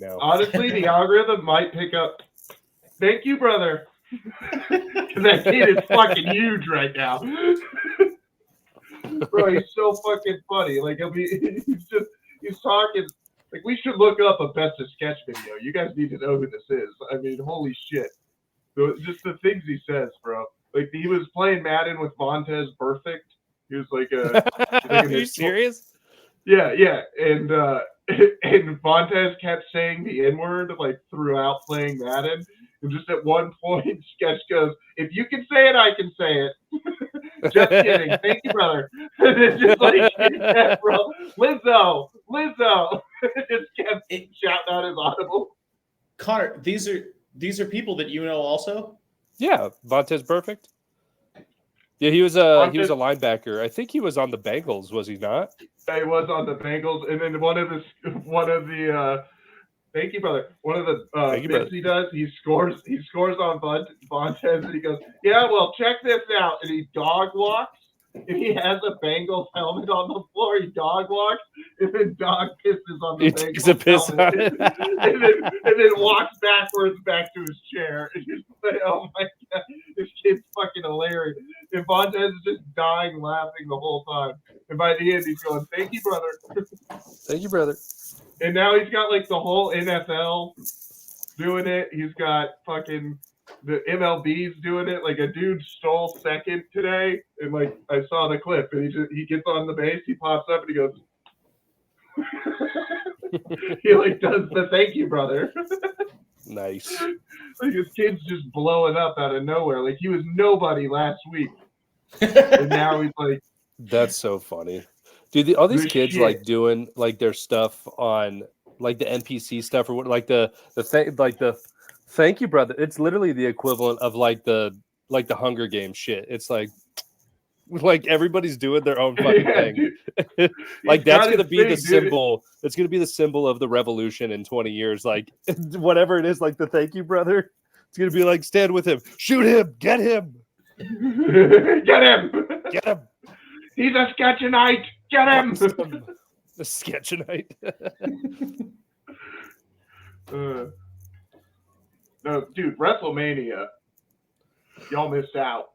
now. Honestly, the algorithm might pick up. Thank you, brother. Because that kid is fucking huge right now. Bro, he's so fucking funny. Like, he's talking. Like, we should look up a best of sketch video. You guys need to know who this is. I mean, holy shit. Just the things he says, bro. Like, he was playing Madden with Vontez Perfect. He was like Are you serious? Yeah. And and Vontez kept saying the N-word like throughout playing Madden. And just at one point, Sketch goes, "If you can say it, I can say it." Just kidding. Thank you, brother. And it's just like, yeah, bro. Lizzo. Just kept shouting out his audible. Connor, these are people that you know also? Yeah, Vontez Perfect. Yeah, he was a linebacker. I think he was on the Bengals, was he not? Yeah, he was on the Bengals, and then one of the thank you, brother. One of the bits he does, he scores on Vontez, and he goes, "Yeah, well, check this out," and he dog walks, and he has a Bengals helmet on the floor. He dog walks, and then dog pisses on the Bengals helmet, and then walks backwards back to his chair. And you're just like, oh my god, this kid's fucking hilarious. And Vontez is just dying laughing the whole time. And by the end, he's going, "Thank you, brother." Thank you, brother. And now he's got like the whole NFL doing it. He's got fucking the MLB's doing it. Like a dude stole second today, and like I saw the clip, and he gets on the base, he pops up, and he goes, he like does the "thank you, brother." Nice. Like his kid's just blowing up out of nowhere. Like he was nobody last week, and now he's like. That's so funny. Dude, all these kids shit. Like doing like their stuff on like the NPC stuff or what, like the thank you, brother. It's literally the equivalent of like the Hunger Games shit. It's like everybody's doing their own fucking thing. Like that's gonna be the symbol. That's gonna be the symbol of the revolution in 20 years. Like whatever it is, like the thank you, brother. It's gonna be like stand with him, shoot him, get him, get him. He's a Sketchinite. Get him! The Sketchinite. No, dude, WrestleMania. Y'all missed out.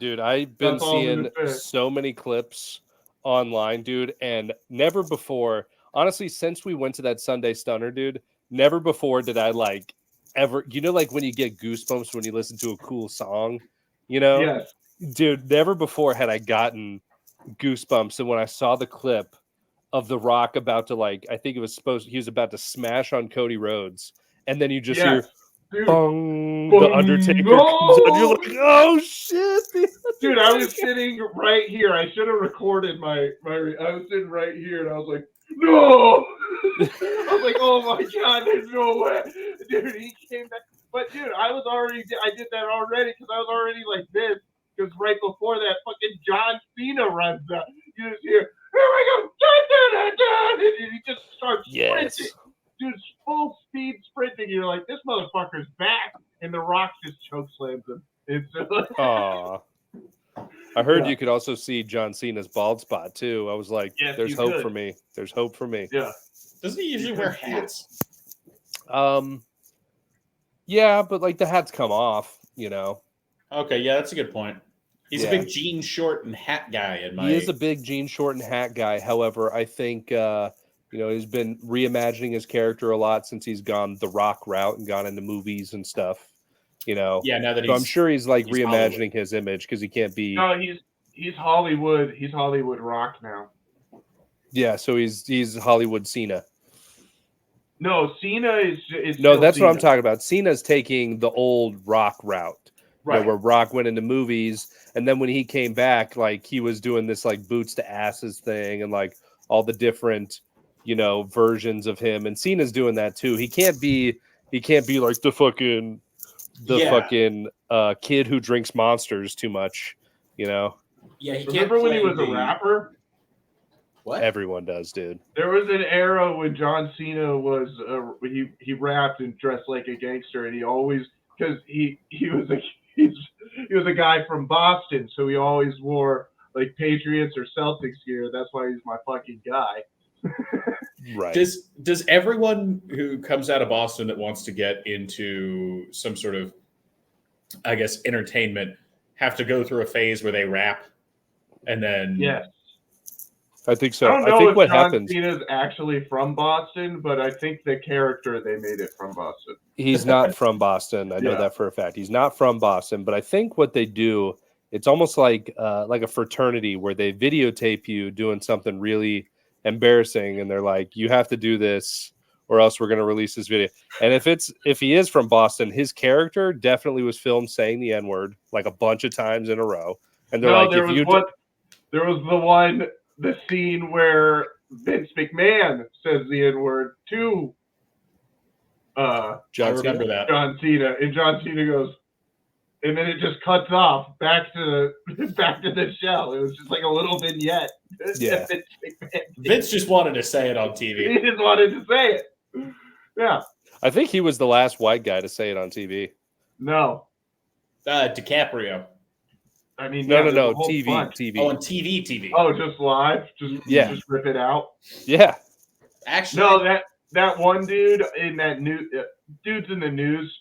Dude, I've been seeing so many clips online, dude, and never before, honestly, since we went to that Sunday Stunner, dude, never before did I like ever, you know, like when you get goosebumps when you listen to a cool song, you know? Yes. Dude, never before had I gotten goosebumps, and when I saw the clip of The Rock about to I think he was about to smash on Cody Rhodes, and then you just hear bong, the Undertaker comes on, you're like, oh shit, dude. I was sitting right here. I should have recorded my I was sitting right here, and I was like, no. I was like, oh my god, there's no way, dude. He came back, but dude, I did that already because I was already like this. Because right before that, fucking John Cena runs up. You just hear, here we go, and he just starts sprinting. Dude, full speed sprinting. You're like, this motherfucker's back. And The Rock just choke slams him. It's Aww. I heard you could also see John Cena's bald spot, too. I was like, there's hope for me. There's hope for me. Yeah. Doesn't he usually wear hats? Yeah, but like the hats come off, you know. Okay, yeah, that's a good point. He's a big jean short and hat guy. He is a big jean short and hat guy. However, I think he's been reimagining his character a lot since he's gone the Rock route and gone into movies and stuff. You know. Yeah, now that I'm sure he's reimagining Hollywood. His image because he can't be. No, he's Hollywood. He's Hollywood Rock now. Yeah, so he's Hollywood Cena. No, Cena is no. That's Cena. What I'm talking about. Cena's taking the old Rock route. Right. Where Rock went into movies, and then when he came back, like he was doing this like boots to asses thing, and like all the different, versions of him. And Cena's doing that too. He can't be like the fucking kid who drinks Monsters too much, Yeah, he remember when he was a rapper? What? Everyone does, dude. There was an era when John Cena was he rapped and dressed like a gangster, and he always because he was a guy from Boston, so he always wore like Patriots or Celtics gear. That's why he's my fucking guy. Right. Does everyone who comes out of Boston that wants to get into some sort of, I guess, entertainment have to go through a phase where they rap and then Yes. I think so. I don't I know think if what John happens. Cena's actually from Boston, but I think the character they made it from Boston. He's not from Boston. I know Yeah. that for a fact. He's not from Boston, but I think what they do, it's almost like a fraternity where they videotape you doing something really embarrassing, and they're like, "You have to do this, or else we're going to release this video." And if he is from Boston, his character definitely was filmed saying the N-word like a bunch of times in a row, and they're like, there was the scene where Vince McMahon says the N-word to I remember that. John Cena, and John Cena goes, and then it just cuts off back to the show. It was just like a little vignette. Yeah. Vince just wanted to say it on TV. He just wanted to say it. Yeah. I think he was the last white guy to say it on TV. No. DiCaprio. I mean, No, TV. TV. Oh, on TV. Oh, just live? Just rip it out? Yeah. Actually, no, that one dude in that dude's in the news.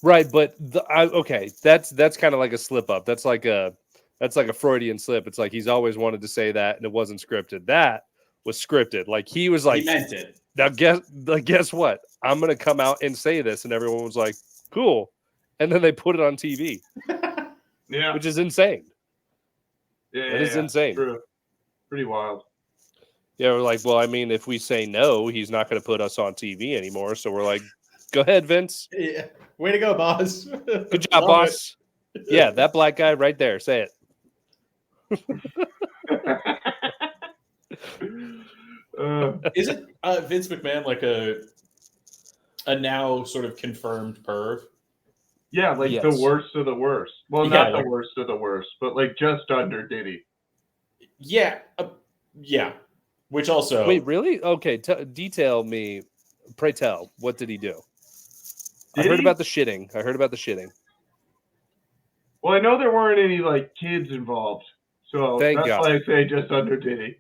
Right, but that's kind of like a slip up. That's like a Freudian slip. It's like he's always wanted to say that, and it wasn't scripted. That was scripted. Like he was like, he meant it. Now guess what? I'm gonna come out and say this, and everyone was like, cool. And then they put it on TV. Yeah, which is insane. Yeah, it is insane. True. Pretty wild. Yeah, we're like, well, I mean, if we say no, he's not going to put us on TV anymore. So we're like, go ahead, Vince. Yeah. Way to go, boss. Good job, boss. Yeah, that black guy right there. Say it. Isn't Vince McMahon like a now sort of confirmed perv? Yeah, like Yes. the worst of the worst. Well, Yeah, not like- the worst of the worst, but like just under Diddy. Yeah. Yeah. Which also... Wait, really? Okay, detail me. Pray tell. What did he do? I heard about the shitting. Well, I know there weren't any like kids involved, so Thank that's God. why I say just under Diddy.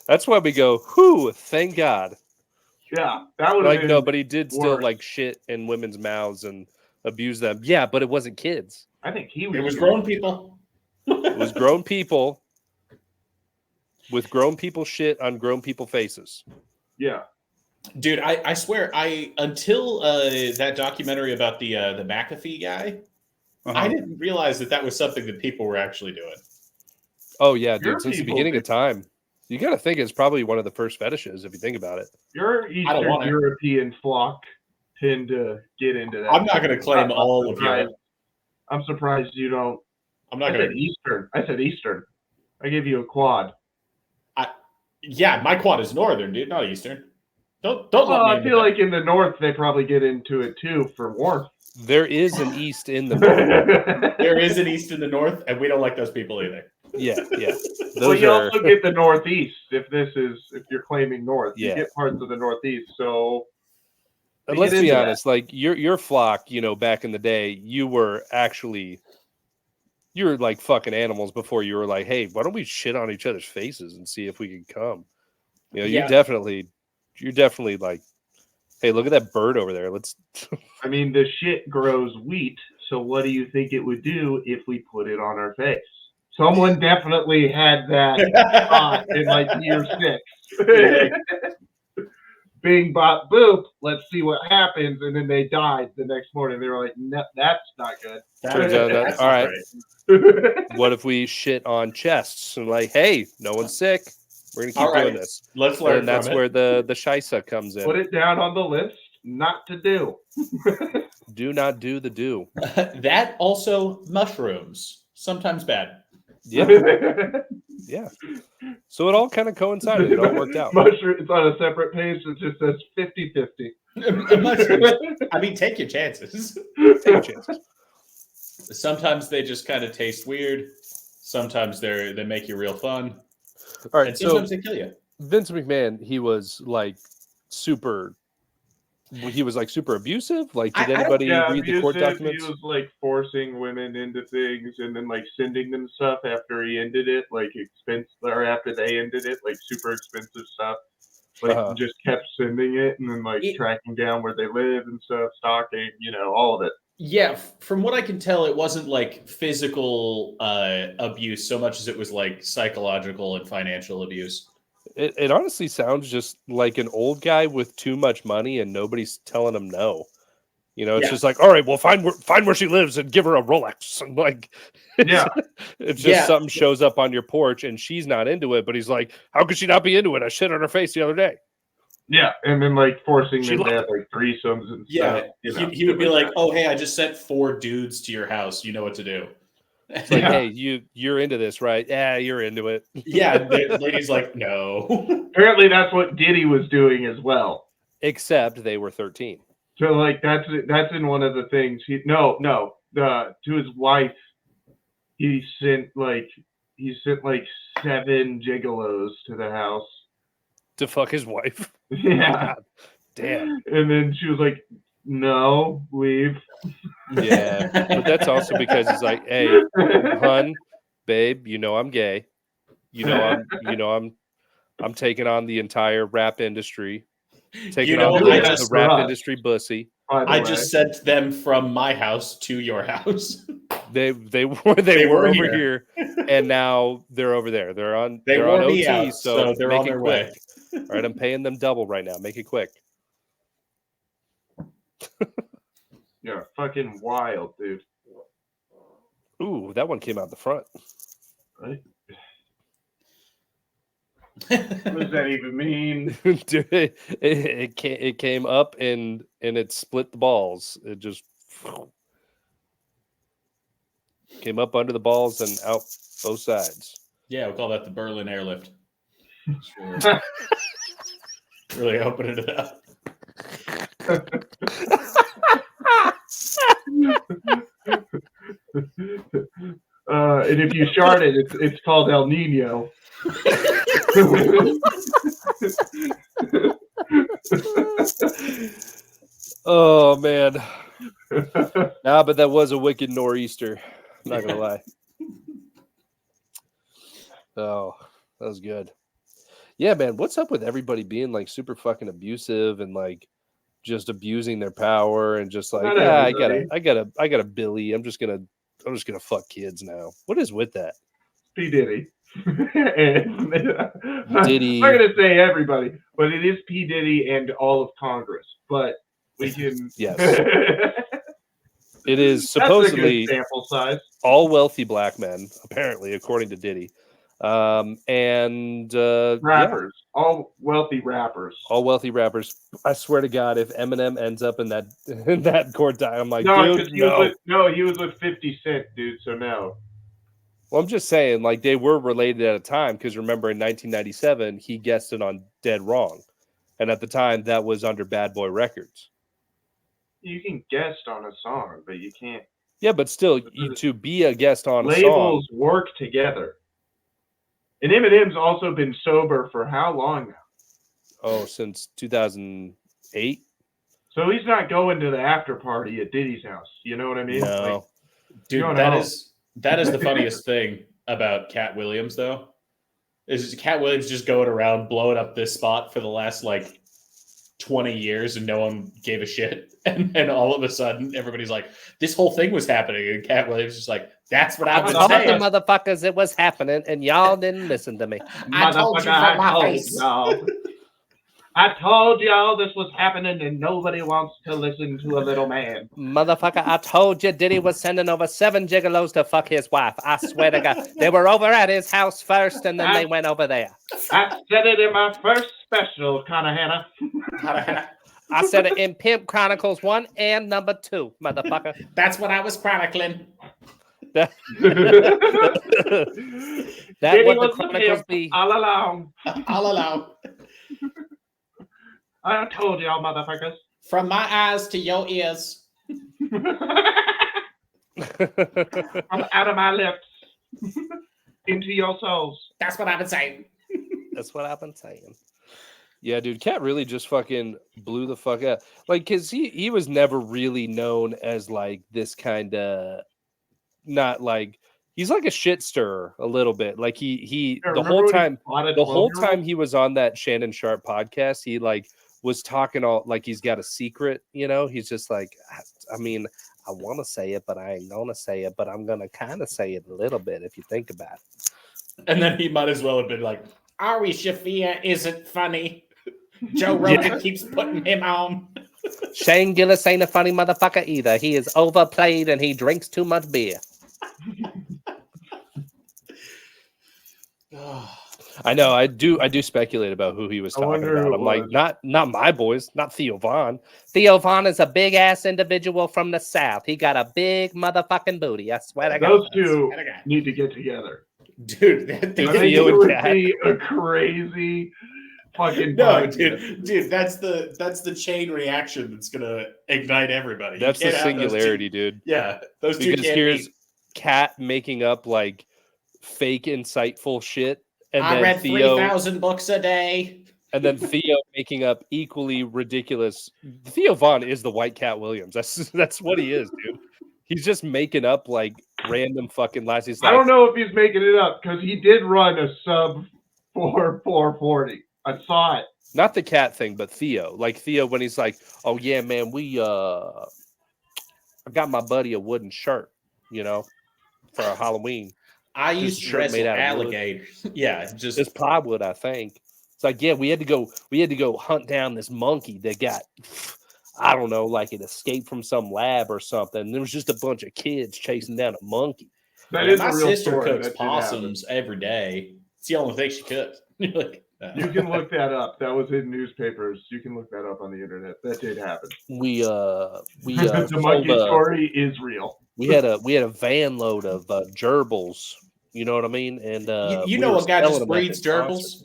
That's why we go, whew, thank God. Yeah, that would Like, no, but he did still worse. like shit in women's mouths and abuse them. Yeah, but it wasn't kids. I think he was. It was grown people. It was grown people with grown people shit on grown people faces. Yeah. Dude, I swear, until that documentary about the McAfee guy, I didn't realize that was something that people were actually doing. Oh yeah, Your dude. Since the people beginning did. of time, you got to think it's probably one of the first fetishes if you think about it. Your don't Eastern want it. European flock tend to get into that. I'm not going to claim all of Europe. I'm surprised you don't. I'm not I going said to. Eastern. I said Eastern. I gave you a quad. Yeah, my quad is northern, dude, not eastern. Don't Well, let me. I feel like in the north they probably get into it too for warmth. There is an east in the north. There is an east in the north, and we don't like those people either. Yeah. Well, Those you are also get the northeast if you're claiming north. Yeah. You get parts of the northeast. So and we let's get be into honest, like your flock, back in the day, you were like fucking animals before you were like, hey, why don't we shit on each other's faces and see if we can come? Yeah. You're definitely like, hey, look at that bird over there. Let's I mean, the shit grows wheat. So what do you think it would do if we put it on our face? Someone definitely had that thought in like year 6. Bing, bop, boop. Let's see what happens. And then they died the next morning. They were like, no, that's not good. Turns out that That's all not right. great. What if we shit on chests and like, hey, no one's sick. We're gonna keep All right. doing this. Let's learn And that's from it. where the shisa comes in. Put it down on the list. Not to do. Do not do the do. That also mushrooms, sometimes bad. Yeah. Yeah. So it all kind of coincided. It all worked out. Mushroom, it's on a separate page that just says 50-50. Mushrooms. I mean, take your chances. Take your chances. Sometimes they just kind of taste weird. Sometimes they make you real fun. All right. And So sometimes they kill you. Vince McMahon, he was like super he was like super abusive? Like, did I don't- anybody Yeah, read the court abusive. documents? He was like forcing women into things and then like sending them stuff after he ended it, like or after they ended it, like super expensive stuff. Like just kept sending it and then like tracking down where they live and stuff, stalking, all of it. Yeah, from what I can tell, it wasn't like physical abuse so much as it was like psychological and financial abuse. It honestly sounds just like an old guy with too much money and nobody's telling him no. It's just like, all right, well, find where she lives and give her a Rolex. And like, it's just something shows up on your porch and she's not into it, but he's like, how could she not be into it? I shit on her face the other day. Yeah, and then like forcing them to have like threesomes and stuff. He would be like, "Oh, hey, I just sent 4 dudes to your house. You know what to do." It's like, hey, you're into this, right? Yeah, you're into it. Yeah, the lady's like, "No." Apparently, that's what Diddy was doing as well. Except they were 13. So like that's in one of the things. To his wife, he sent like 7 gigolos to the house to fuck his wife. Yeah. God, damn. And then she was like, "No, leave." Yeah, but that's also because he's like, "Hey, hun, babe, I'm gay. I'm taking on the entire rap industry. Taking on the rap industry bussy. I just sent them from my house to your house. They were over here, and now they're over there. They're on OT, out, so they're make on it their quick. way. All right, I'm paying them double right now. Make it quick." Yeah, fucking wild, dude. Ooh, that one came out the front. Right? What does that even mean? Dude, it came up and it split the balls. It just came up under the balls and out both sides. Yeah, we'll call that the Berlin airlift. Sure. Really opening it up. And if you shard it, it's called El Nino. Oh man. Nah, but that was a wicked nor'easter. I'm not gonna lie. Oh, that was good. Yeah, man. What's up with everybody being like super fucking abusive and like just abusing their power and just like, I got a Billy. I'm just gonna fuck kids now. What is with that? P. Diddy. Diddy. I'm not gonna say everybody, but it is P. Diddy and all of Congress. But we can. Yes. It is supposedly sample size. All wealthy black men, apparently, according to Diddy. And rappers, all wealthy rappers. All wealthy rappers. I swear to God, if Eminem ends up in that court die, I'm like, no, dude, he was with 50 Cent, dude. So no. Well, I'm just saying, like, they were related at a time because remember, in 1997, he guested on Dead Wrong, and at the time, that was under Bad Boy Records. You can guest on a song, but you can't. Yeah, but still, to be a guest on a song, labels work together. And Eminem's also been sober for how long now? Oh, since 2008. So he's not going to the after party at Diddy's house. You know what I mean? No. Like, dude, that is the funniest thing about Cat Williams, though. Is Cat Williams just going around blowing up this spot for the last like 20 years and no one gave a shit. And all of a sudden, everybody's like, this whole thing was happening. And Cat Williams is just like, that's what I've been saying. I told you motherfuckers it was happening and y'all didn't listen to me. I told you from my face. I told y'all this was happening and nobody wants to listen to a little man. Motherfucker, I told you Diddy was sending over 7 gigolos to fuck his wife. I swear to God. They were over at his house first and then they went over there. I said it in my first special, Hannah. I said it in Pimp Chronicles 1 and number 2, motherfucker. That's what I was chronicling. That what the Chronicles be. All along. All along. I told y'all, motherfuckers. From my eyes to your ears. From out of my lips. Into your souls. That's what I've been saying. That's what I've been saying. Yeah, dude, Cat really just fucking blew the fuck out. Like, cause he was never really known as like this kind of not like he's like a shit stirrer a little bit. Like he Yeah, the remember whole when he time fought a the whole 12-year-old? time he was on that Shannon Sharp podcast, he like was talking all like he's got a secret, you know. He's just like, I mean, I want to say it, but I ain't gonna say it, but I'm gonna kind of say it a little bit if you think about it. And then he might as well have been like, Ari Shafir isn't funny. Joe Rogan keeps putting him on. Shane Gillis ain't a funny motherfucker either. He is overplayed and he drinks too much beer. I know. I do speculate about who he was I talking wonder about. who it I'm like, was. not my boys, not Theo Vaughn. Theo Vaughn is a big ass individual from the South. He got a big motherfucking booty. I swear to God. Those two need to get together. Dude, I think Theo it and would Cat. be a crazy fucking no, podcast. dude, that's the chain reaction that's gonna ignite everybody. You That's the can't have those singularity, two- dude. Yeah, those two Because can't here's meet. Cat making up like fake insightful shit, and I then read Theo 3,000 books a day. and then Theo making up equally ridiculous. Theo Vaughn is the white Cat Williams. That's what he is, dude. He's just making up like random fucking lies. He's I like, don't know if he's making it up because he did run a sub 440. I saw it. not the Cat thing, but Theo. Like Theo when he's like, "Oh yeah, man, I got my buddy a wooden shirt, you know, for Halloween. I Just used a to shirt made wrestle out of wood. alligators. Yeah, just It's plywood, I think." It's like, yeah, we had to go hunt down this monkey that got, I don't know, like it escaped from some lab or something. There was just a bunch of kids chasing down a monkey. That Yeah, is my a real sister story. cooks That did happen. possums every day. It's the only thing she cooks. You're like, You can look that up. That was in newspapers. You can look that up on the internet. That did happen. We The sold monkey story is real. we had a van load of gerbils. You know what I mean? And you we know were a guy selling just them at breeds this concert. gerbils?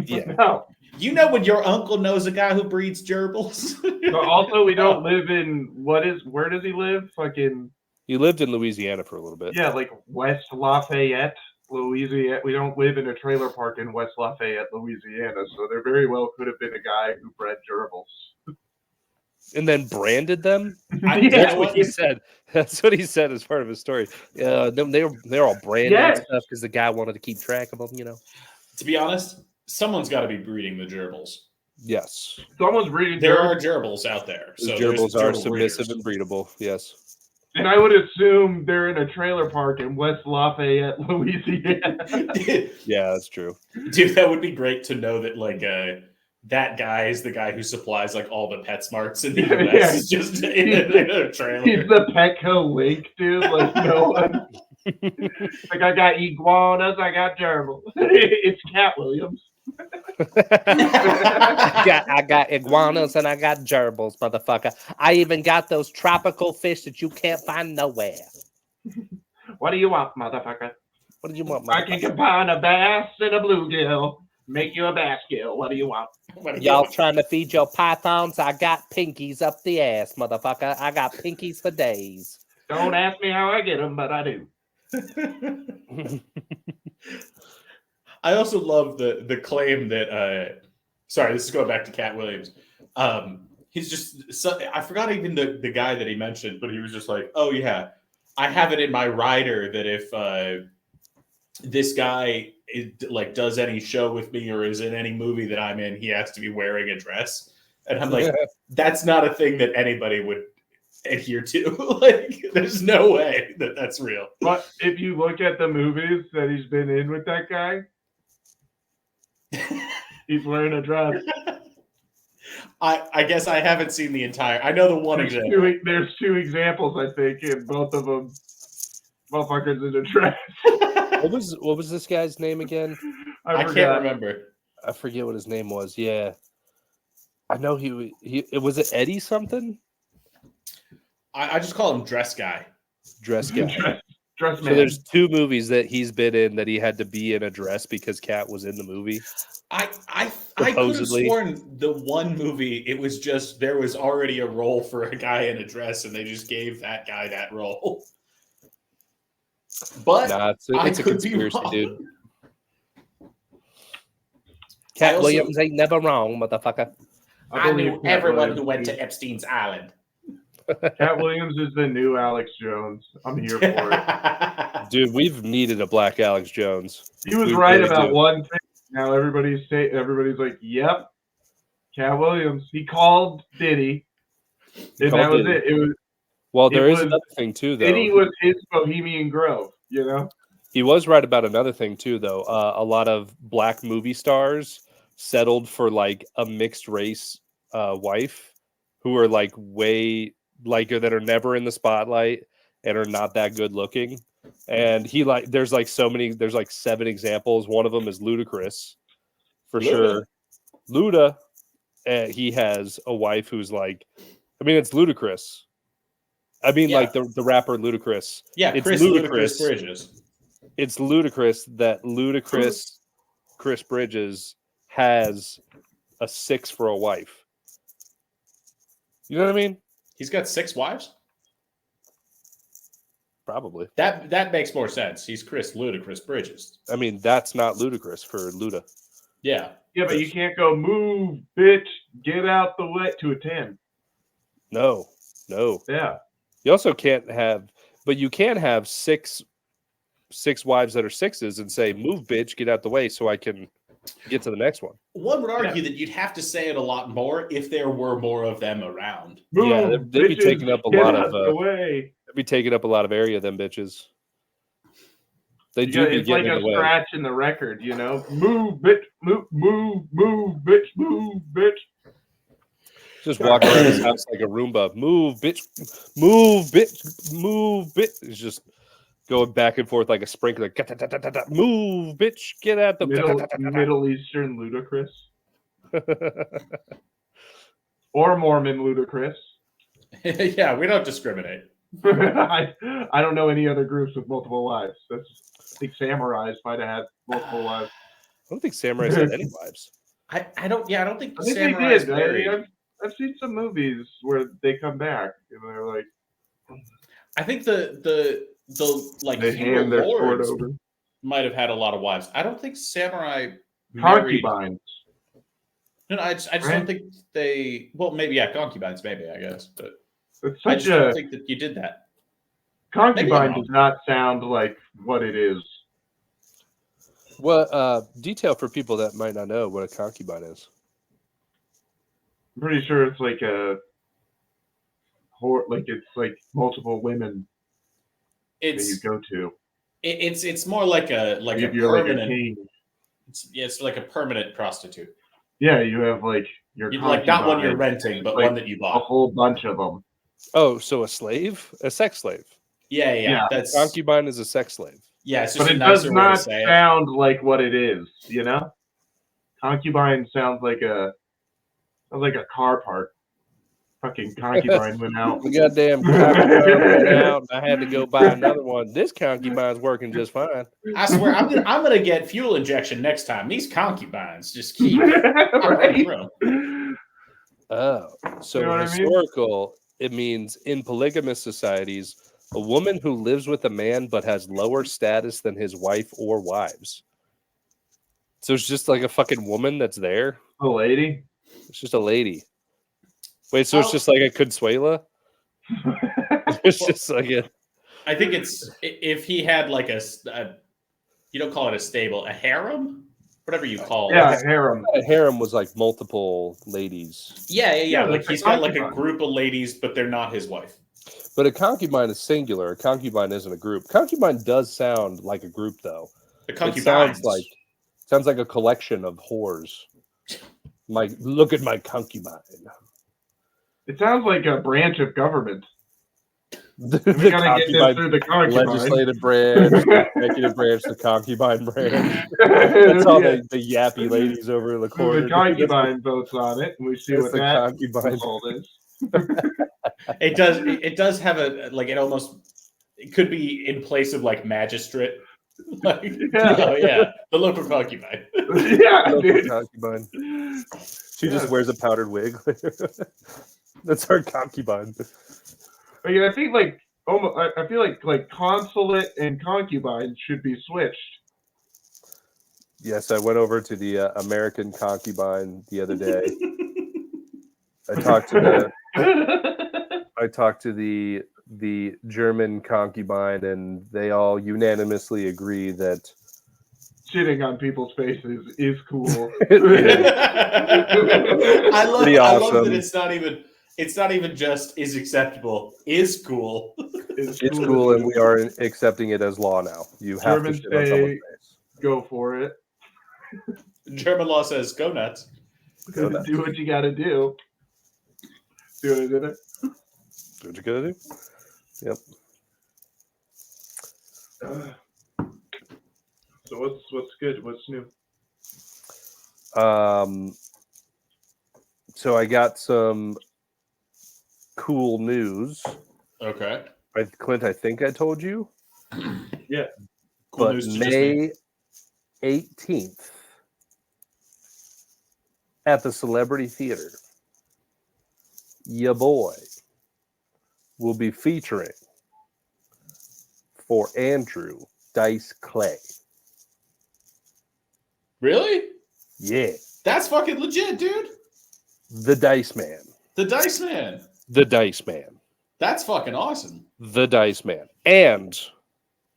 Yeah. No. You know when your uncle knows a guy who breeds gerbils? But also, we don't live in where does he live? Fucking He lived in Louisiana for a little bit. yeah, like West Lafayette, Louisiana. We don't live in a trailer park in West Lafayette, Louisiana. So there very well could have been a guy who bred gerbils. And then branded them. Yeah, That's what he said. That's what he said as part of his story. They're all branded and Yes. stuff because the guy wanted to keep track of them. You know. To be honest, someone's got to be breeding the gerbils. Yes. Someone's breeding There gerbils. are gerbils out there. The So gerbils there's are gerbil submissive breeders. and breedable. Yes. And I would assume they're in a trailer park in West Lafayette, Louisiana. Yeah, that's true. Dude, that would be great to know that like that guy is the guy who supplies like all the PetSmarts in the US. Yeah. It's just in a trailer. He's the Petco link, dude. Like no one. Like I got iguanas, I got gerbils. It's Cat Williams. I got iguanas and I got gerbils, motherfucker. I even got those tropical fish that you can't find nowhere. What do you want, motherfucker? What do you want, I can motherfucker? combine a bass and a bluegill. Make you a bass gill. What do you want? Y'all trying to feed your pythons? I got pinkies up the ass, motherfucker. I got pinkies for days. Don't ask me how I get them, but I do. I also love the claim that sorry, this is going back to Cat Williams. He's just I forgot even the guy that he mentioned, but he was just like, oh yeah, I have it in my rider that if this guy like does any show with me or is in any movie that I'm in, he has to be wearing a dress. And I'm like, that's not a thing that anybody would adhere to. Like, there's no way that that's real. But if you look at the movies that he's been in with that guy, he's wearing a dress. I guess I haven't seen the entire. I know the one example. There's two examples, I think, and both of them, motherfuckers in a dress. What was this guy's name again? I can't remember. I forget what his name was. Yeah, I know he was it Eddie something? I just call him Dress Guy. Dress guy. Dress So man. there's two movies that he's been in that he had to be in a dress because Cat was in the movie. I could have Supposedly. sworn the one movie it was just there was already a role for a guy in a dress and they just gave that guy that role. But Nah, it's I a could be conspiracy, wrong. dude. Cat Williams ain't never wrong, motherfucker. I knew Cat everyone Williams, who went dude. to Epstein's Island. Cat Williams is the new Alex Jones. I'm here for it. Dude, we've needed a black Alex Jones. He was We right really about do. one thing. Now everybody's like, "Yep, Cat Williams." He called Diddy, and Called that was Diddy. it. It was. Well, It there is was- another thing too, though. Diddy was his Bohemian Grove. You know. He was right about another thing too, though. A lot of black movie stars settled for like a mixed race wife, who are like way like that are never in the spotlight and are not that good looking. And he like there's like 7 examples. One of them is Ludacris, for sure. Luda, he has a wife who's like, I mean, it's Ludacris. I mean, Yeah. like the rapper Ludacris. Yeah, It's Chris ludicrous. Bridges. It's ludicrous that Ludacris Chris Bridges has a 6 for a wife. You know what I mean? He's got 6 wives? Probably. That makes more sense. He's Ludacris Bridges. I mean, that's not ludicrous for Luda. Yeah. Yeah, but you can't go move, bitch, get out the way to a 10. No. Yeah. You also can't have, but you can have six wives that are 6s and say, "Move, bitch, get out the way, so I can get to the next one." One would argue that you'd have to say it a lot more if there were more of them around. Move, Yeah, they'd be bitches, taking up a get lot out of. the way. They'd be taking up a lot of area. Them bitches. They You do got- be it's like getting a in the way. scratch in the record, you know? Move, bitch, move, bitch, move, bitch. Just walk around his house like a Roomba. Move, bitch. Move, bitch. Move, bitch. It's just going back and forth like a sprinkler. Move, bitch. Get at the Middle Eastern ludicrous. Or Mormon ludicrous. Yeah, we don't discriminate. I don't know any other groups with multiple wives. I think samurais might have had multiple wives. I don't think samurais had any wives. I don't think I think samurais they did. married. I've seen some movies where they come back and they're like I think the like they feudal hand their sword lords over. might have had a lot of wives. I don't think samurai married. Concubines. No, I just don't think they. Well, maybe concubines, maybe I guess, but It's I such just don't a think that you did that. concubine wrong. does not sound like what it is. Well, detail for people that might not know what a concubine is. I'm pretty sure it's like a it's like multiple women that you It's go to. it's more like a If you're like a permanent. king. It's like a permanent prostitute. Yeah, you have like your Like not one you're concubines, renting, but like one that you a bought. whole bunch of them. Oh, so a slave? A sex slave. Yeah. Yeah. That's Concubine is a sex slave. yeah. It's just But a it does nicer way to not say it. sound like what it is, you know? Concubine sounds like a car part. Fucking concubine went out. The goddamn concubine went out, and I had to go buy another one. This concubine's working just fine. I swear, I'm gonna get fuel injection next time. These concubines just keep Right? Oh, so You know what I mean? historical, it means in polygamous societies, a woman who lives with a man but has lower status than his wife or wives. So it's just like a fucking woman that's there. A lady. It's just a lady. Wait, so it's just like a Consuela? It's just like a. I think it's if he had like a you don't call it a stable, a harem, whatever you call it. Yeah, harem. A harem was like multiple ladies. Yeah. Yeah, Like like he's a got like a concubine. group of ladies, but they're not his wife. But a concubine is singular. A concubine isn't a group. Concubine does sound like a group, though. The It concubines. sounds like a collection of whores. Like, look at my concubine. It sounds like a branch of government. The We gotta get this through the concubine. legislative branch, the executive branch, the concubine branch. That's all Yeah. the yappy ladies over in the So corner. the concubine votes on it, and we see That's what the that concubine. result is. It does have a like it could be in place of like magistrate. Like, Yeah. oh yeah, the local concubine. Yeah, Local dude. concubine. She just Yeah. wears a powdered wig. That's our concubine. But yeah, I think like I feel like consulate and concubine should be switched. Yes, I went over to the American Concubine the other day. I talked to the German concubine, and they all unanimously agree that shitting on people's faces is cool. I Pretty love awesome. that it's not even just is acceptable, is cool. It's cool, and we are accepting it as law now. You have Germans to shit on someone's face. Go for it. German law says go nuts. Go nuts. Do what you gotta do. See what I did there? Do what you gotta do. Yep. So what's good? What's new? So I got some cool news. Okay. Clint, I think I told you. Yeah. Cool But news to just me. May 18th at the Celebrity Theater, ya boy will be featuring for Andrew Dice Clay. Really? Yeah. That's fucking legit, dude. The Dice Man. The Dice Man. The Dice Man. That's fucking awesome. The Dice Man. And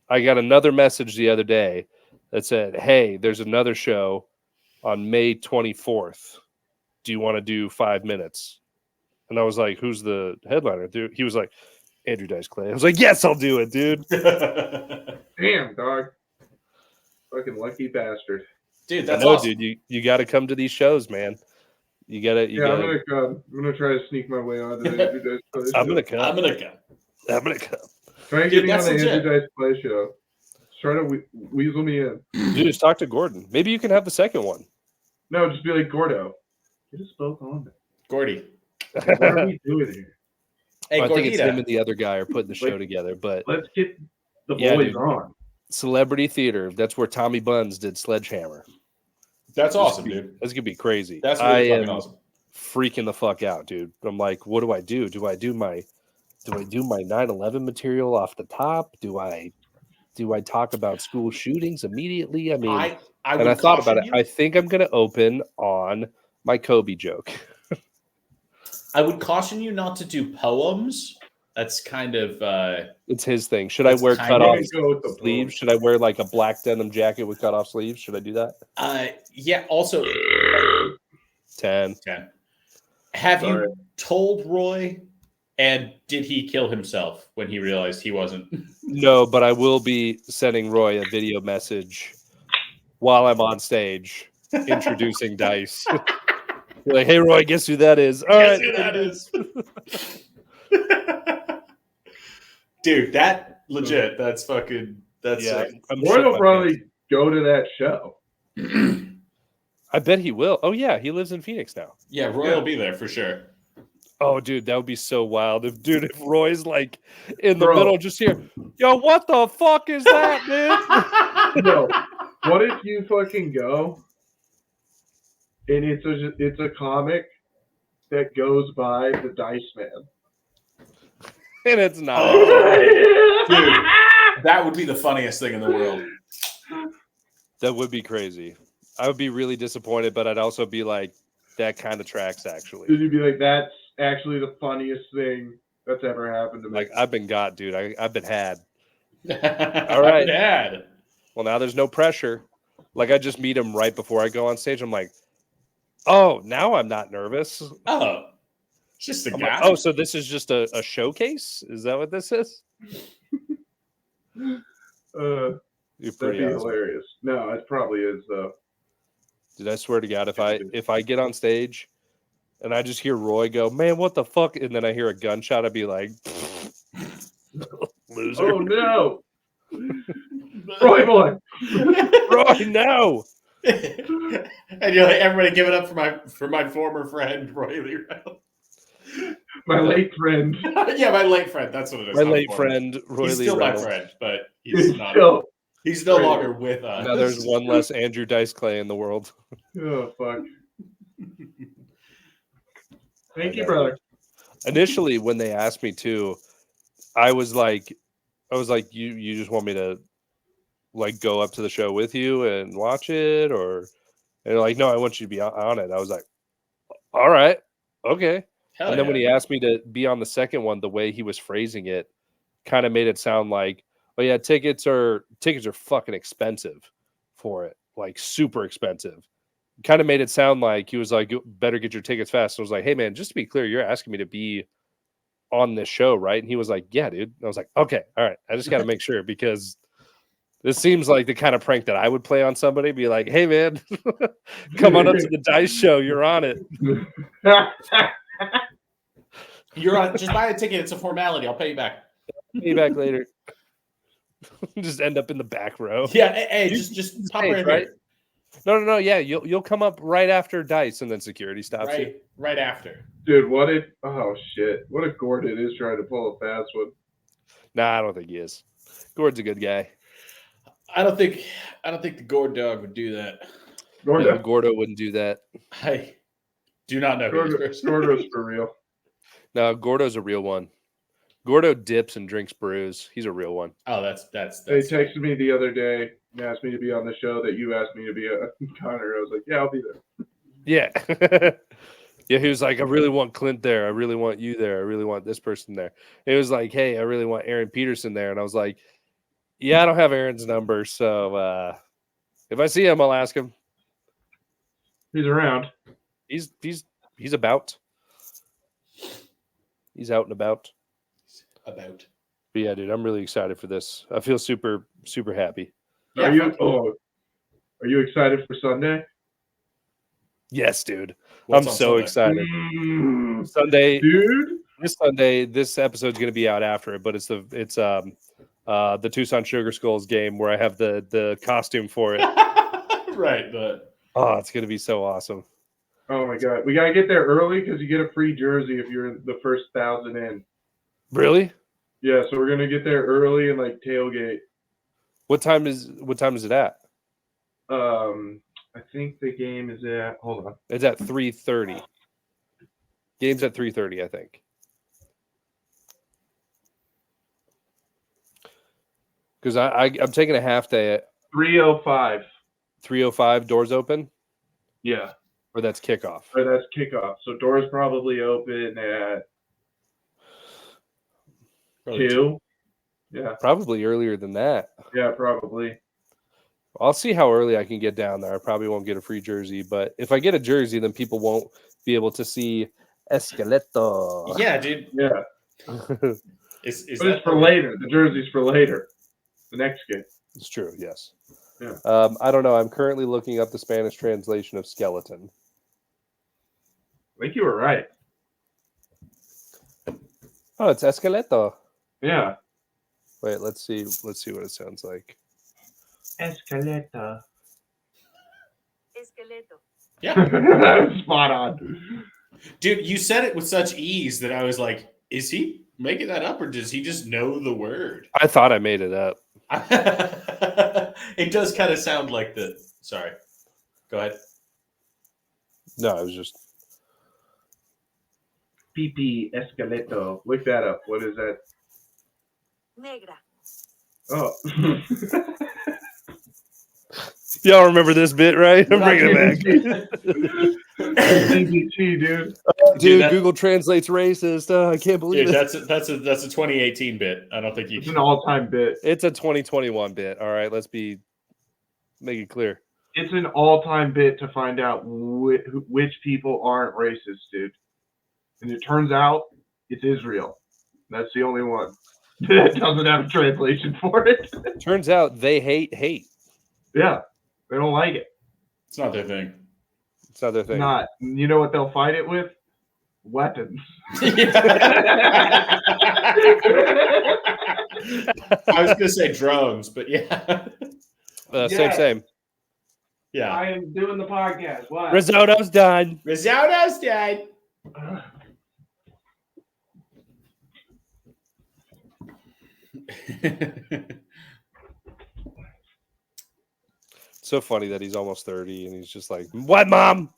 I got another message the other day that said, hey, there's another show on May 24th. Do you want to do 5 minutes? And I was like, who's the headliner? Dude, he was like, Andrew Dice Clay. I was like, yes, I'll do it, dude. Damn, dog. Fucking lucky bastard. Dude, that's I know, awesome. dude. You got to come to these shows, man. You gotta. I'm gonna come. I'm gonna try to sneak my way onto the Andrew Dice Play show. I'm gonna come. I'm gonna go. I'm gonna come. Try and Dude, get me on that's the legit. Andrew Dice Play show. Just try to weasel me in. Dude, just talk to Gordon. Maybe you can have the second one. No, just be like Gordo. Get us both on there. Gordy. What are we doing here? Hey, I think it's him Gordita. and the other guy are putting the show together. But Let's get the Yeah, boys dude. on. Celebrity Theater, that's where Tommy Buns did Sledgehammer. That's awesome, dude. That's gonna be crazy. That's I really fucking am awesome. freaking the fuck out, dude. I'm like, what do I do? Do I do my 9/11 material off the top? Do I talk about school shootings immediately? I mean, I would and I thought about it. caution you- I think I'm gonna open on my Kobe joke. I would caution you not to do poems. That's kind of It's his thing. Should I That's wear kind cut of- off Go with the sleeves? Should I wear like a black denim jacket with cut off sleeves? Should I do that? yeah, also 10. have Sorry. you told Roy, and did he kill himself when he realized he wasn't? No, but I will be sending Roy a video message while I'm on stage introducing Dice. Like, hey Roy, guess who that is? All Guess right, who that is? Dude, that legit. That's fucking. That's yeah. sick. I'm Roy shit will my probably go to that show. pants. I bet he will. Oh yeah, he lives in Phoenix now. Yeah, Roy will be there for sure. Oh, dude, that would be so wild. If Roy's like in the Bro. middle, just here, yo, what the fuck is that, man? No. What if you fucking go and it's a comic that goes by the Dice Man? And it's not. Dude, that would be the funniest thing in the world. That would be crazy. I would be really disappointed, but I'd also be like, that kind of tracks actually. Did you be like, that's actually the funniest thing that's ever happened to me? Like, I've been got, dude. I've been had. All right. Dad. Well, now there's no pressure. Like, I just meet him right before I go on stage. I'm like, oh, now I'm not nervous. Oh, it's just a I'm guy. like, oh, so this is just a showcase? Is that what this is? You're That'd pretty be awesome. hilarious. No, it probably is though. Dude, I swear to God, if I get on stage and I just hear Roy go, man, what the fuck? And then I hear a gunshot, I'd be like, loser. Oh no, Roy boy. Roy, no. And you're like, everybody give it up for my former friend, Roy Lee Reynolds. My late friend. Yeah, my late friend. That's what it is. My not late former. friend, Roy He's Lee still Reynolds. my friend, but he's not. Still. He's no Right. longer with us. Now there's one less Andrew Dice Clay in the world. Oh fuck. Thank you, brother. Initially, when they asked me to, I was like, you just want me to like go up to the show with you and watch it, or and they're like, no, I want you to be on it. I was like, all right, okay. Hell And then when yeah. he asked me to be on the second one, the way he was phrasing it kind of made it sound like, oh yeah, tickets are fucking expensive for it, like super expensive. Kind of made it sound like he was like, you better get your tickets fast. So I was like, hey man, just to be clear, you're asking me to be on this show, right? And he was like, yeah, dude. And I was like, okay, all right. I just got to make sure because this seems like the kind of prank that I would play on somebody. Be like, hey man, come on up to the dice show. You're on it. You're on. Just buy a ticket. It's a formality. I'll pay you back. Pay you back later. Just end up in the back row. Yeah. Hey, just pop right here. No. Yeah, you'll come up right after dice, and then security stops you. Right after. Dude, what if? Oh shit! What if Gordon is trying to pull a fast one? Nah, I don't think he is. Gord's a good guy. I don't think the Gord dog would do that. No, Gordo wouldn't do that. I do not know who this person is. Gordo's for real. No, Gordo's a real one. Gordo dips and drinks brews. He's a real one. Oh, that's. They texted me the other day and asked me to be on the show that you asked me to be a Connor. I was like, yeah, I'll be there. Yeah. Yeah, he was like, I really want Clint there. I really want you there. I really want this person there. It was like, hey, I really want Aaron Peterson there. And I was like, yeah, I don't have Aaron's number. So if I see him, I'll ask him. He's around. He's about. He's out and about. About. But yeah, dude, I'm really excited for this. I feel super, super happy. Yeah, Are you excited for Sunday? Yes, dude. What's I'm on so Sunday? excited. Sunday, Dude. This Sunday, this episode's going to be out after it, but it's the Tucson Sugar Skulls game where I have the costume for it. Right, but it's going to be so awesome. Oh my god, we gotta get there early because you get a free jersey if you're in the first 1,000 in. Really? Yeah, so we're gonna get there early and like tailgate. What time is it at? I think the game is at. Hold on. It's at 3:30. Game's at 3:30, I think. Because I'm taking a half day at 3:05. 3:05. Doors open. Yeah. Or that's kickoff. Or that's kickoff. So doors probably open at 2. Yeah. Probably earlier than that. Yeah, probably. I'll see how early I can get down there. I probably won't get a free jersey, but if I get a jersey, then people won't be able to see Esqueleto. yeah, dude. Yeah. Is But it's for later. The jersey's for later. The next game. It's true, yes. Yeah. I don't know. I'm currently looking up the Spanish translation of skeleton. I think you were right. Oh, it's Esqueleto. Yeah. Wait, let's see what it sounds like. Esqueleto. Yeah. Spot on. Dude, you said it with such ease that I was like, is he making that up or does he just know the word? I thought I made it up. It does kind of sound like the. Sorry. Go ahead. No, I was just. PP Esqueleto. Look that up. What is that? Negra. Oh. Y'all remember this bit, right? I'm bringing it back. DBT, dude. Dude, Google translates racist. I can't believe Dude, it. that's a 2018 bit. I don't think you. It's an all-time bit. It's a 2021 bit. All right, let's make it clear. It's an all-time bit to find out which people aren't racist, dude. And it turns out it's Israel. That's the only one that doesn't have a translation for it. Turns out they hate. Yeah, they don't like it. It's not their thing. It's not their thing. Not. You know what they'll fight it with? Weapons. I was gonna say drones, but yeah. Same. Yeah. I am doing the podcast. What? Risotto's done. Risotto's dead. So funny that he's almost 30 and he's just like, "What, mom?"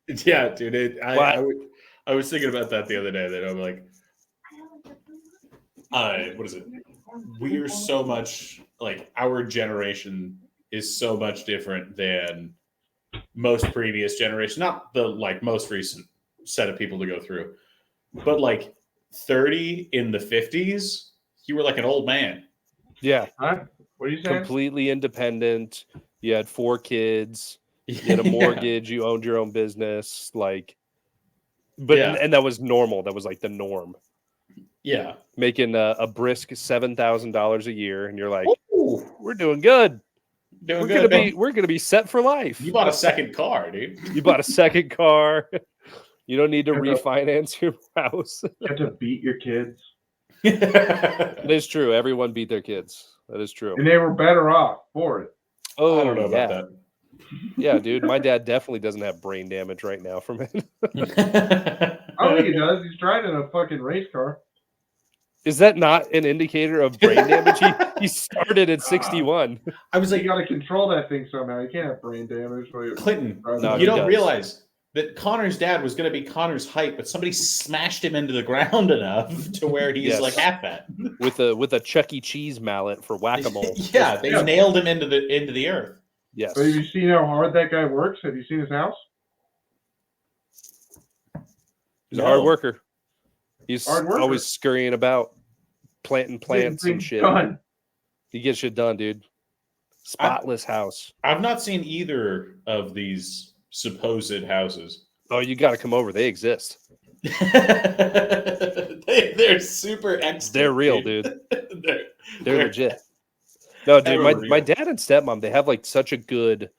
Yeah, dude. I was thinking about that the other day. That I'm like, what is it? We are so much like our generation is so much different than most previous generations. Not the like most recent set of people to go through, but like 30 in the 50s, you were like an old man. Yeah. Huh? What are you saying? Completely independent. You had 4 kids. You had a mortgage. You owned your own business. Like, but and that was normal. That was like the norm. Yeah. Making a brisk $7,000 a year, and you're like, Ooh, we're doing good. doing We're good. gonna be set for life. You bought a second car, dude. You bought a second car. You don't need to You have to- refinance your house. You have to beat your kids. It is true. Everyone beat their kids. That is true. And they were better off for it. Oh, I don't know yeah. about Yeah, dude. My dad definitely doesn't have brain damage right now from it. that. I don't think he does. He's driving a fucking race car. Is that not an indicator of brain damage? He started at 61. I was You like, got to control that thing somehow. You can't have brain damage. While you're Clinton, driving No, a you he don't does. realize that Connor's dad was going to be Connor's height, but somebody smashed him into the ground enough to where he's Yes. like half that. with a Chuck E. Cheese mallet for whack-a-mole. Yeah, they Yeah. nailed him into the earth. Yes. But have you seen how hard that guy works? Have you seen his house? He's a hard worker. He's Hard worker. always scurrying about, planting plants Getting and things shit. done. He gets shit done, dude. Spotless house. I've not seen either of these supposed houses. Oh, you got to come over. They exist. They're super extra. They're real, dude. they're They're legit. No, dude, They're my real. dad and stepmom, they have like such a good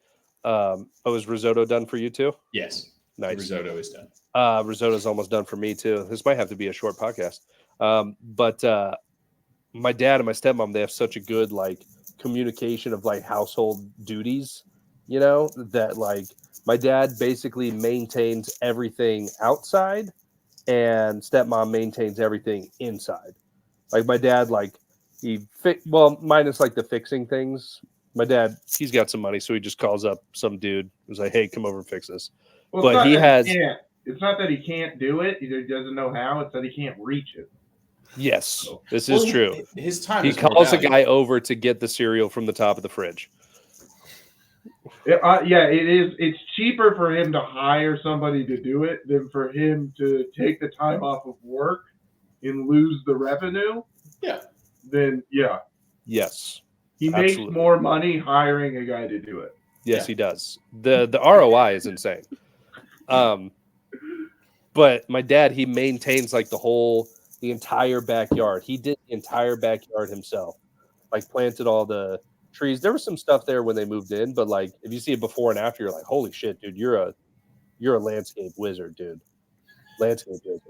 is risotto done for you too? Yes, Nice. risotto is done. Risotto's almost done for me too. This might have to be a short podcast. But my dad and my stepmom, they have such a good like communication of like household duties, you know, that like my dad basically maintains everything outside and stepmom maintains everything inside. Like my dad, like minus like the fixing things. My dad, he's got some money, so he just calls up some dude who's like, "Hey, come over and fix this." Well, But it's not he that has- can't. It's not that he can't do it. He doesn't know how. It's that he can't reach it. Yes, this Well, is true. His time. He is more calls a valuable. guy over to get the cereal from the top of the fridge. Yeah, it is. It's cheaper for him to hire somebody to do it than for him to take the time off of work and lose the revenue. Yeah. Then Yes, he makes Absolutely. more money hiring a guy to do it. yes, Yeah. he does. The ROI is insane. But my dad, he maintains like the entire backyard. He did the entire backyard himself. Like planted all the trees. There was some stuff there when they moved in, but like if you see it before and after, you're like, holy shit, dude, you're a landscape wizard, dude. Landscape wizard.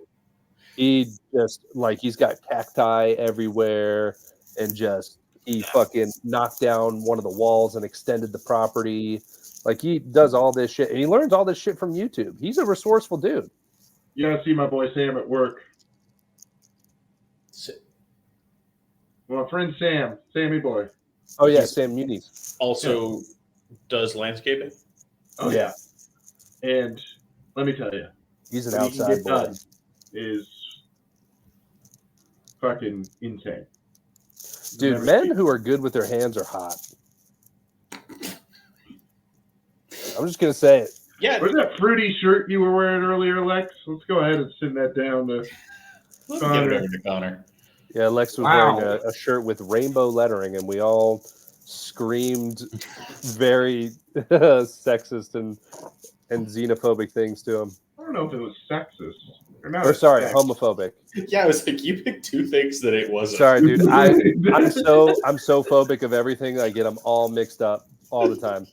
He just like he's got cacti everywhere and just he fucking knocked down one of the walls and extended the property. Like he does all this shit and he learns all this shit from YouTube. He's a resourceful dude. You gotta see my boy Sam at work. Well, my friend Sam, Sammy boy. Oh yeah, He's- Sam Muniz. Also, does landscaping. Oh yeah. And let me tell you, He's an what he can outside get boy. done is fucking insane. Dude, Never men seen- who are good with their hands are hot. I'm just gonna say it. Yeah, Where's that fruity shirt you were wearing earlier, Lex? Let's go ahead and send that down to. let's get it over to Connor. Yeah, Lex was Wow. wearing a shirt with rainbow lettering, and we all screamed very sexist and xenophobic things to him. I don't know if it was sexist or not. Or sorry, homophobic. Yeah, I was like, you picked two things that it wasn't. Sorry, dude. I'm so phobic of everything. I get them all mixed up all the time.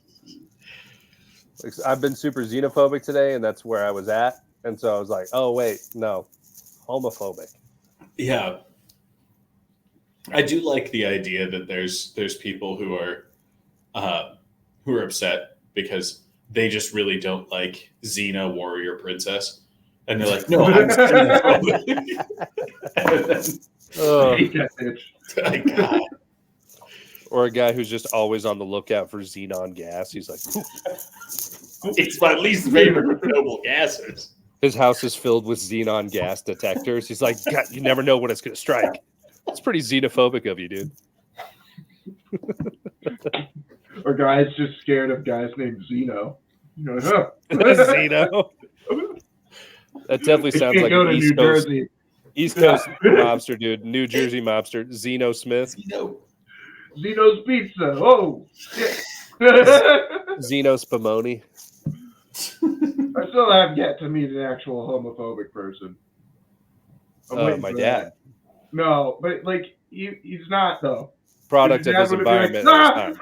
Like, I've been super xenophobic today, and that's where I was at. And so I was like, oh wait, no, homophobic. Yeah, I do like the idea that there's people who are upset because they just really don't like Xena Warrior Princess, and they're like, no, I'm xenophobic. And then, Ugh. hate that bitch. like, God. Or a guy who's just always on the lookout for xenon gas. He's like, It's my least favorite of noble gases. his house is filled with xenon gas detectors. He's like, God, you never know when it's going to strike. It's pretty xenophobic of you, dude. Or guys just scared of guys named Zeno. Huh. Zeno. That definitely You sounds can't like go an to East New Coast Jersey. mobster, dude. New Jersey mobster. Zeno Smith. Zeno's Pizza. Oh, shit. Zeno Spumoni. I still have yet to meet an actual homophobic person. I'm waiting My for dad. that. No, but like he's not though. Product of his environment at the time.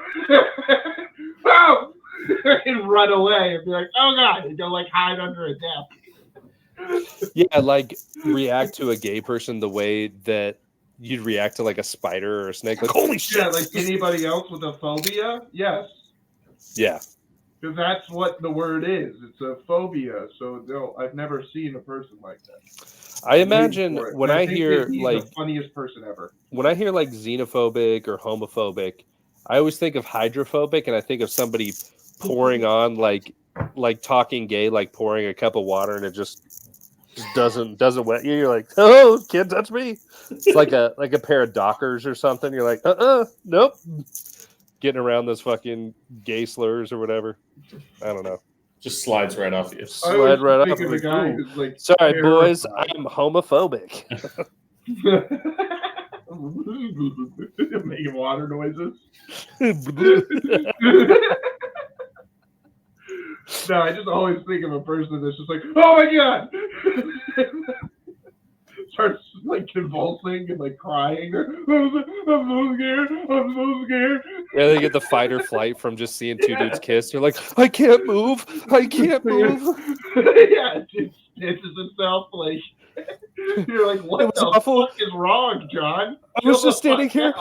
Oh! And run away and be like, oh god, and go like hide under a desk. Yeah, like react to a gay person the way that you'd react to like a spider or a snake. Like, holy shit! Yeah, like anybody else with a phobia? Yes. Yeah. Because that's what the word is. It's a phobia. So no, I've never seen a person like that. I imagine when I think hear that he's like the funniest person ever. when I hear like xenophobic or homophobic, I always think of hydrophobic, and I think of somebody pouring on like talking gay, like pouring a cup of water, and it just doesn't wet you. You're like, oh, can't touch me. It's like a pair of Dockers or something. You're like, nope. Getting around those fucking gay slurs or whatever. I don't know. Just slides right off you. Slide right up. Think of a guy who's like, sorry, boys, terrified. I'm homophobic. Making water noises. No, I just always think of a person that's just like, oh my god! Starts like convulsing and like crying. I'm so scared. I'm so scared. Yeah, they get the fight or flight from just seeing two dudes kiss. They're like, I can't move. I can't move. Yeah, it just stitches itself like. You're like, what the fuck is wrong, John? I was just standing here,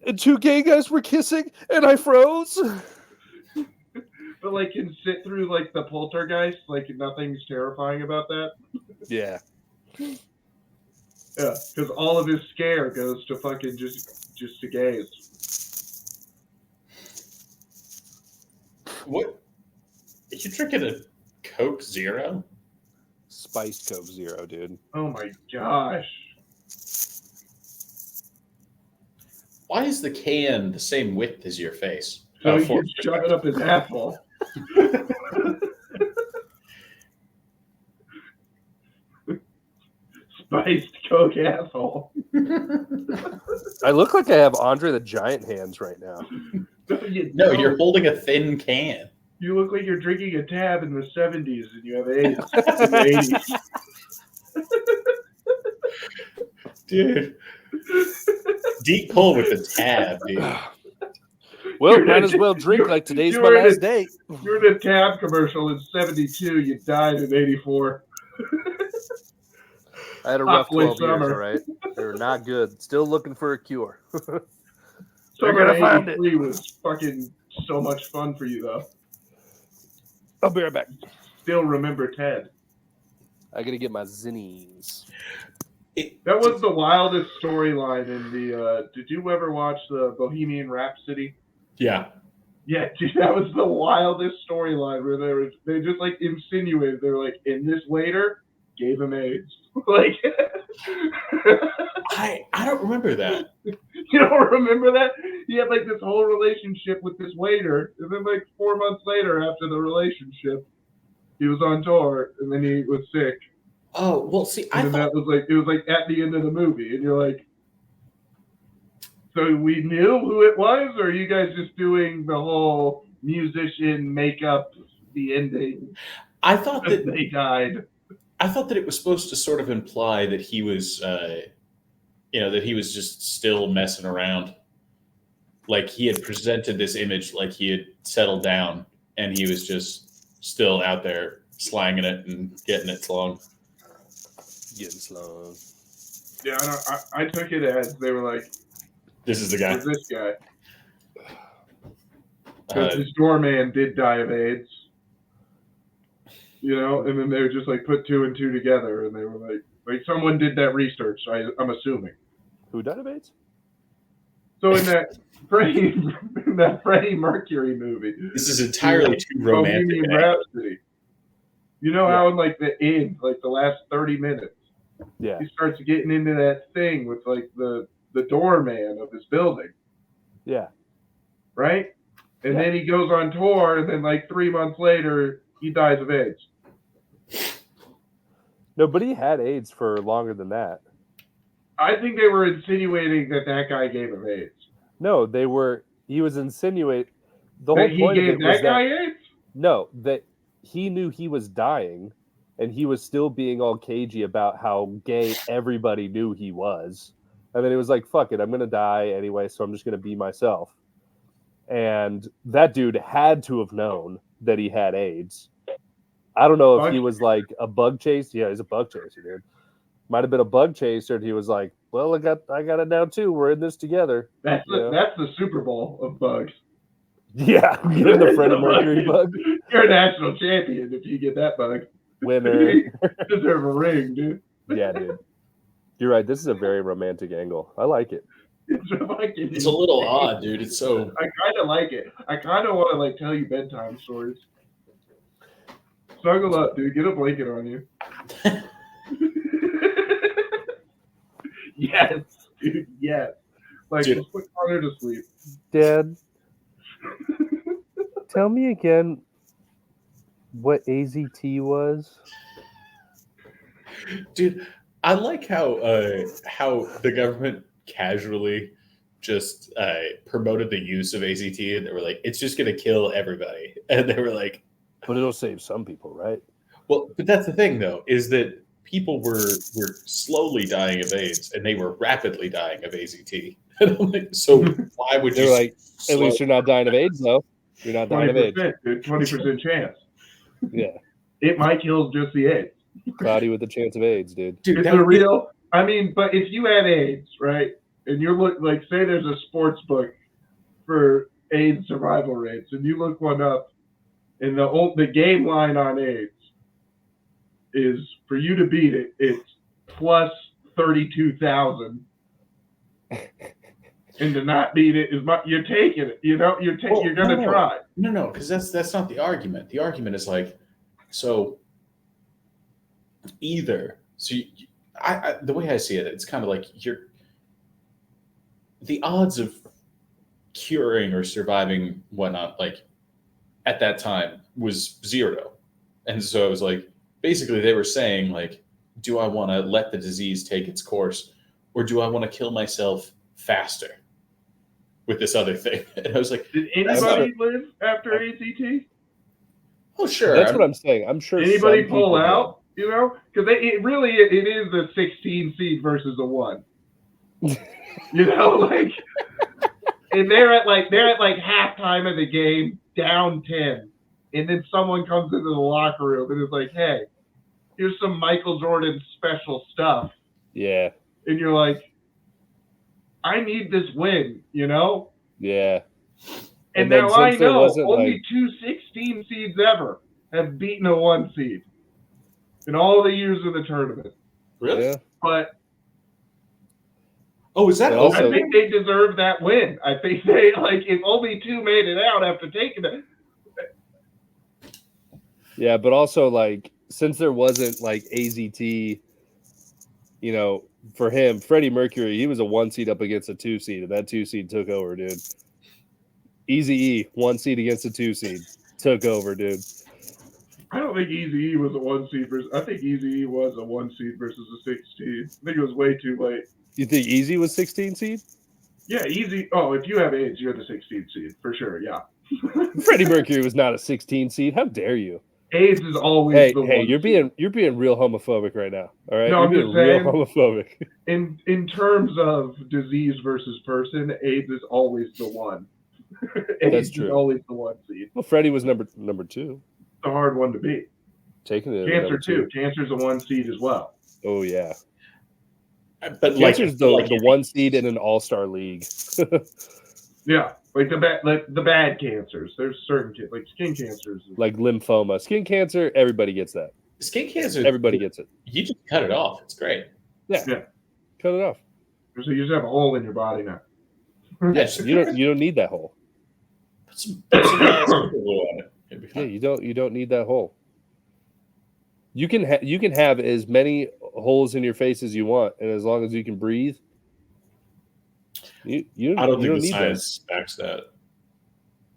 and two gay guys were kissing, and I froze. But like, can sit through like the poltergeist, like nothing's terrifying about that. Yeah. Yeah, because all of his scare goes to fucking just to gays. What? You drinking a Coke Zero? Spiced Coke Zero, dude. Oh my gosh. Why is the can the same width as your face? So he can shove it up his asshole. Spiced Coke asshole. I look like I have Andre the Giant hands right now. No, you're holding a thin can. You look like you're drinking a tab in the 70s and you have AIDS in the 80s. Dude. Deep pull with the tab, dude. Well, might as well drink like today's my last day. You're in a tab commercial in 72. You died in 84. I had a rough 12 years, all right? They were not good. Still looking for a cure. Summer of 83 was fucking so much fun for you, though. I'll be right back. Still remember Ted. I gotta get my zinnies. That was the wildest storyline in the. Did you ever watch the Bohemian Rhapsody? Yeah. Yeah, dude, that was the wildest storyline where they just like insinuated they're like, and this waiter gave him AIDS. Like, I don't remember that. You don't remember that? He had like this whole relationship with this waiter, and then like 4 months later, after the relationship, he was on tour, and then he was sick. Oh well, see, and then it was like at the end of the movie, and you're like, so we knew who it was, or are you guys just doing the whole musician makeup, the ending? I thought that they died. I thought that it was supposed to sort of imply that he was, that he was just still messing around. Like he had presented this image like he had settled down, and he was just still out there slanging it and getting it slung. Getting slung. Yeah, I took it as they were like, this is the guy. Who's this guy? Because his doorman did die of AIDS. You know, and then they were just like put two and two together, and they were like someone did that research. I'm assuming. Who died of AIDS? So in that Freddie Mercury movie, this is entirely too romantic. Bohemian Rhapsody. You know how in like the end, like the last 30 minutes, he starts getting into that thing with like the doorman of his building. Yeah. right? And Yeah. then he goes on tour, and then like 3 months later, he dies of AIDS. No, but he had AIDS for longer than that. I think they were insinuating that guy gave him AIDS. No, he was insinuating the That whole he point of gave it was that guy that AIDS? no, that he knew he was dying and he was still being all cagey about how gay everybody knew he was. And then he was like, fuck it, I'm gonna die anyway, so I'm just gonna be myself. And that dude had to have known that he had AIDS. I don't know if he was like a bug chaser. Yeah, he's a bug chaser, dude. Might have been a bug chaser, and he was like, "Well, I got it now too. We're in this together." That's the Super Bowl of bugs. Yeah, getting the Freddie Mercury bug. You're a national champion if you get that bug. Winner. You deserve a ring, dude. Yeah, dude. You're right. This is a very romantic angle. I like it. It's a little odd, dude. It's so. I kind of like it. I kind of want to like tell you bedtime stories. Snuggle up, dude. Get a blanket on you. Yes, dude. Yes. Like, Dude. just put Connor to sleep. Dad, tell me again what AZT was. Dude, I like how the government casually just promoted the use of AZT, and they were like, "It's just gonna kill everybody," and they were like, But it'll save some people, right? "Well, but that's the thing, though, is that people were slowly dying of AIDS, and they were rapidly dying of AZT." And I'm like, so why would They're you? like, at least you're not dying of AIDS, though. You're not dying of AIDS. 20%, dude. 20% chance. Yeah, It might kill just the AIDS. cloudy with the chance of AIDS, dude. Dude, It's a real. I mean, but if you had AIDS, right, and you're like, say there's a sports book for AIDS survival rates, and you look one up, and the game line on AIDS is for you to beat it, it's plus 32,000, and to not beat it is you're taking it. You know, you're gonna try. No, because that's not the argument. The argument is like, so either I the way I see it, it's kind of like the odds of curing or surviving whatnot, like at that time was 0. And so it was like, basically they were saying like, do I want to let the disease take its course, or do I want to kill myself faster with this other thing? And I was like, did anybody live after ACT? Oh, sure. That's what I'm saying. I'm sure anybody some pull people out, did. You know, because it is a 16 seed versus a 1. You know, like, and they're at like halftime of the game, down 10, and then someone comes into the locker room and is like, "Hey, here's some Michael Jordan special stuff." Yeah. And you're like, "I need this win," you know? Yeah. And then now I since there know wasn't, only like- 2 16 seeds ever have beaten a 1 seed in all the years of the tournament. Really? Yeah. But Oh, is that And also? also- I think they deserve that win. I think they, like, if only 2 made it out after taking it. Yeah, but also like since there wasn't like AZT, you know, for him, Freddie Mercury, he was a 1 seed up against a 2 seed, and that 2 seed took over, dude. Eazy-E, 1 seed against a 2 seed, took over, dude. I don't think Eazy-E was a 1 seed versus. I think Eazy-E was a 1 seed versus a 16. I think it was way too late. You think Easy was 16 seed? Yeah, Easy. Oh, if you have AIDS, you're the 16th seed for sure. Yeah. Freddie Mercury was not a 16 seed. How dare you? AIDS is always Hey, the hey, one. you're being real homophobic right now. All right, No, you're I'm being just real saying- homophobic. In terms of disease versus person, AIDS is always the one. AIDS true. is always the 1 seed. Well, Freddie was number 2. It's a hard one to beat. Taking it. Cancer too. Cancer's a 1 seed as well. Oh yeah. But like, Cancer's the 1 seed in an all-star league. Yeah, like the bad cancers. There's certain like skin cancers. Like lymphoma, skin cancer, everybody gets that. skin cancer, Everybody gets it. You just cut it off. It's great. Yeah. Cut it off. So you just have a hole in your body now. Yes, you don't need that hole. Put some super glue on it. It'd be Yeah, fine. you don't need that hole. You can have as many holes in your face as you want, and as long as you can breathe, you I don't think the need science backs that.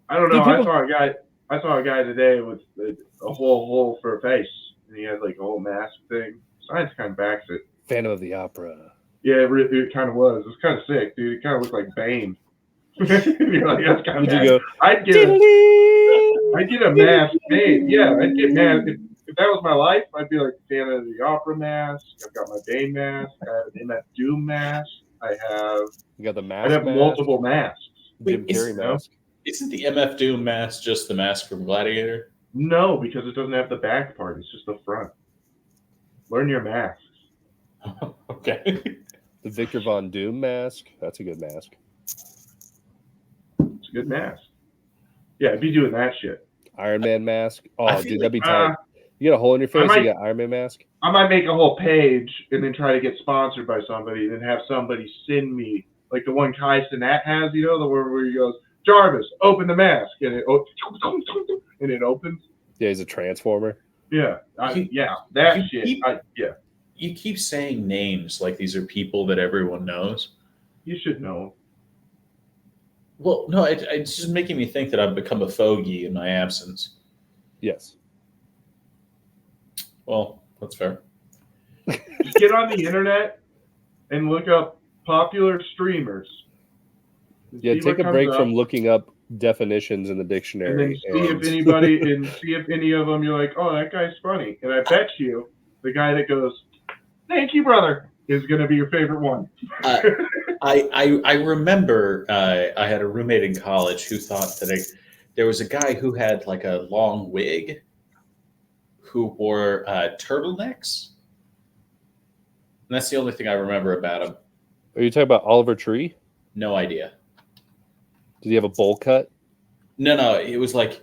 I don't know. Dude, people- I saw a guy today with a whole hole for a face, and he had like a whole mask thing. Science kind of backs it. Phantom of the Opera. Yeah, it kind of was. It was kind of sick, dude. It kind of looked like Bane. You're like, that's kind of. Would you go? I'd get a mask made. Yeah, I'd get mask. If that was my life, I'd be like Phantom of the Opera mask. I've got my Bane mask. I have an MF Doom mask. I have. You got the mask. I'd have mask, multiple masks. Jim Wait, Carrey mask. Isn't the MF Doom mask just the mask from Gladiator? No, because it doesn't have the back part. It's just the front. Learn your masks. Okay. The Victor Von Doom mask. That's a good mask. It's a good mask. Yeah, I'd be doing that shit. Iron Man mask. I Oh, feel dude, like- that'd be tight. You got a hole in your face. might- You got Iron Man mask. I might make a whole page and then try to get sponsored by somebody and then have somebody send me, like the one Kai Cenat has, you know, the one where he goes, Jarvis, open the mask. And it opens. Yeah, he's a transformer. Yeah. You Shit. keep- Yeah. You keep saying names like these are people that everyone knows. You should know. Well, no, it's just making me think that I've become a fogey in my absence. Yes. Well, that's fair. Just get on the internet and look up popular streamers. And Yeah, see take what a break comes from up, looking up definitions in the and then dictionary. see if any of them you're like, oh, that guy's funny. And I bet you the guy that goes, thank you, brother, is going to be your favorite one. I remember I had a roommate in college who thought that there was a guy who had like a long wig who wore turtlenecks. And that's the only thing I remember about him. Are you talking about Oliver Tree? No idea. Did he have a bowl cut? No, it was like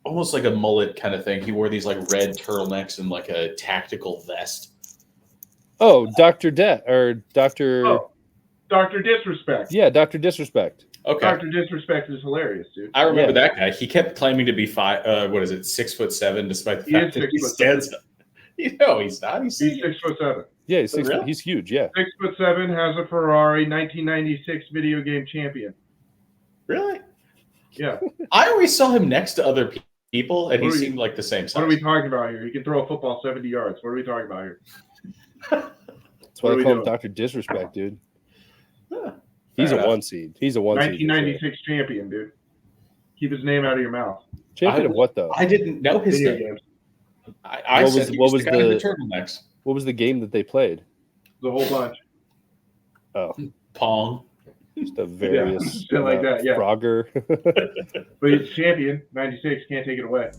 almost like a mullet kind of thing. He wore these like red turtlenecks and like a tactical vest. Oh, Dr. Dr. Oh, Dr. Disrespect. Yeah, Dr. Disrespect. Okay. Dr. Disrespect is hilarious, dude. I remember Yeah. that guy. He kept claiming to be 6'7", despite the He fact is that he 6'7". stands up. You know, he's not. He's He's 6'7". Yeah, he's Really? he's huge. Yeah. 6'7", has a Ferrari, 1996 video game champion. really. Yeah. I always saw him next to other people, and he What are we- seemed like the same size. What are we talking about here? He can throw a football 70 yards. What are we talking about here? That's What why are I we call him doing? Dr. Disrespect, dude. Huh. He's Fair a enough. one seed. He's a one seed. for sure. 1996 champion, dude. Keep his name out of your mouth. Champion of what though? I didn't know his Video name. games. I What said was- he what was was the guy in the the- turtlenecks. What was the game that they played? The whole bunch. Oh, Pong. just a various shit like that, yeah. Frogger. But he's champion, 96, can't take it away.